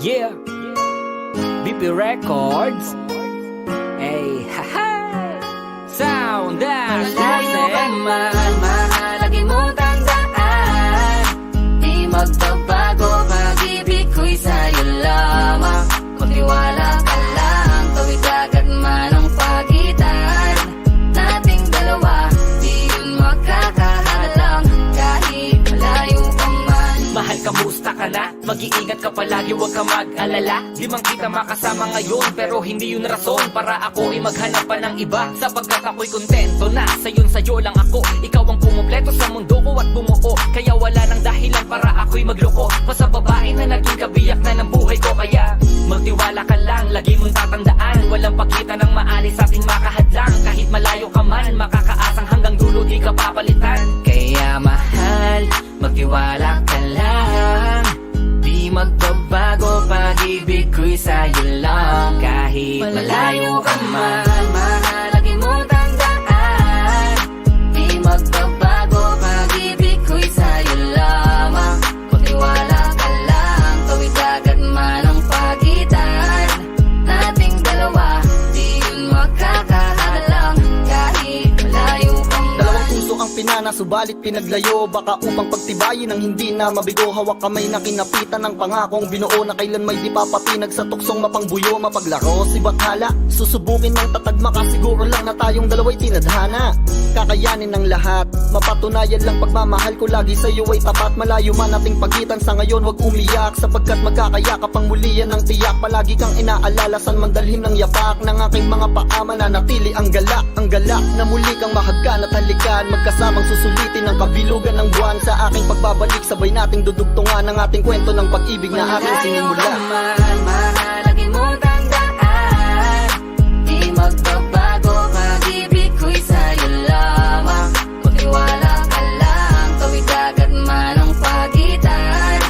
Yeah, BP Records. Hey, haha. Sound that's Malayo ka man, mahalagi mo tandaan. Di magbabago, pag-ibig ko'y sa'yo lamang. Magtiwala ka lang, tawid agad man ang pagitan nating dalawa, di yun makakahalang kahit malayo ka man. Mahal, kamusta ka na? Mag-iingat ka palagi, huwag ka mag-alala. Di man kita makasama ngayon, pero hindi yun rason para ako ay maghanap pa ng iba. Sapagkat ako'y kontento na sa'yo lang ako. Ikaw ang kumumpleto sa mundo ko at bumuo. Kaya wala nang dahilan para ako'y magloko pa sa babae na naging kabiyak na ng buhay ko. Kaya magtiwala ka lang, lagi mong tatandaan, walang pagkita ng maalis sa ating makahadlang. Kahit malayo ka man, makakaasang hanggang dulo di ka papalitan. Kaya mahal, magtiwala ka lang. Di magbabago, pag-ibig ko'y sa'yo lang. Kahit malayo ka man, mahalagi mo tandaan. Di magbabago, pag-ibig ko'y sa'yo lamang. Magtiwala ka lang, tawid agad man ang pagitan nating dalawa, di yun makakahalang kahit malayo ka man. Dalawang puso ang pinana, subalit pinaglayo. Baka upang pagtibayin ang hindi na mabigo. Hawak kamay na kinapitan ng pangakong binuo na kailan may di papatinag sa tuksong mapangbuyo. Mapaglaro si Bathala, susubukin ng tatag, makasiguro lang na tayong dalawa'y tinadhana. Kakayanin ng lahat, mapatunayan lang pagmamahal ko lagi sa'yo ay tapat. Malayo man ating pagitan sa ngayon, wag umiyak, sapagkat magkakayakap ang muli yan ng tiyak. Palagi kang inaalala, san man dalhin ng yapak ng aking mga paa, mananatili ang galak na muli kang mahagkan at halikan. Magkasamang susulitin ang kabilugan ng buwan. Sa aking pagbabalik, sabay nating dudugtungan ang ating kwento ng pag-ibig na ating sinimula. Malayo ka man, mahalagi mo tandaan. Di magbabago, pag-ibig ko'y sa'yo lamang. Magtiwala ka lang, tawid agad man ang pagitan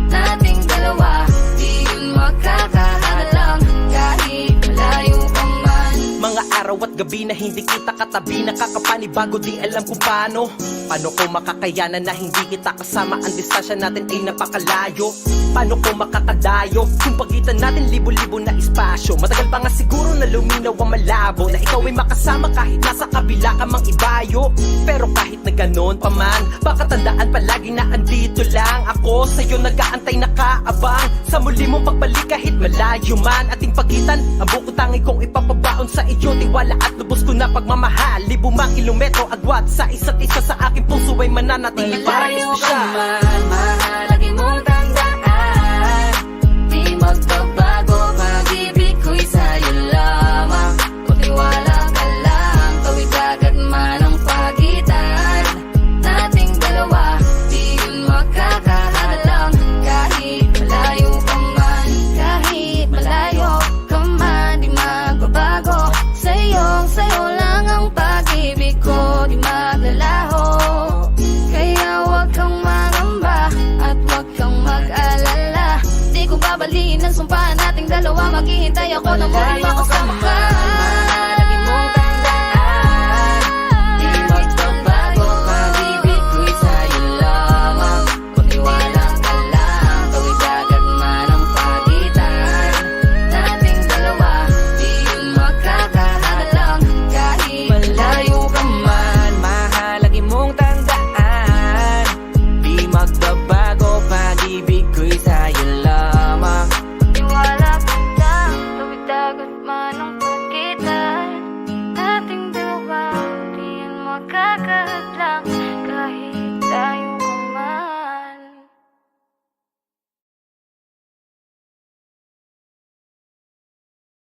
nating dalawa, di yun makakahalang kahit malayo ka man. Mga araw at gabi na hindi kita katabi, nakakapanibago, di alam kung paano. Paano ko makakayanan na hindi kita kasama? Ang distansya natin ay napakalayo. Paano ko makakadayo kung pagitan natin libo-libo na espasyo? Matagal pa nga siguro na luminaw ang malabo, na ikaw ay makasama kahit nasa kabila ka mang ibayo. Pero kahit na ganon pa man, baka tandaan palagi na andito lang ako sa'yo, nag-aantay nakaabang sa muli mong pagbalik kahit malayo man ating pagitan. Ang buong tangi kong ipapabaon sa iyo, tiwala at lubos ko na pagmamahal. Libo mang kilometro agwat sa isa't isa, sa aking puso ay mananatili parang Malayo ka espesyal. man, mahalagi mo tandaan. Di magbabago, pag-ibig ko'y sa'yo lamang. Magtiwala ka lang, tawid agad man ang pagitan nating dalawa, di yun makakahalang kahit malayo ka man. Kahit malayo ka man, di magbabago. Sa'yo lang ang pag-ibig ko, di maglalaho. Kaya huwag kang mangamba at huwag kang mag-alala. Di ko babaliin ang sumpa nating dalawa, maghihintay ako na muli makasama ka. Lagi mong tandaan, di magbabago, pag-ibig ko'y sa'yo lamang. Magtiwala ka lang, tawid agad man ang pagitan nating dalawa, di yun makakahalang kahit malayo ka man. Mahalagi mong tandaan, di magbabago, pag-ibig ko'y sa'yo lamang. Tiwala ka lang, tawid agad man ang pagitan nating dalawa, di yan makakahadlang kahit tayo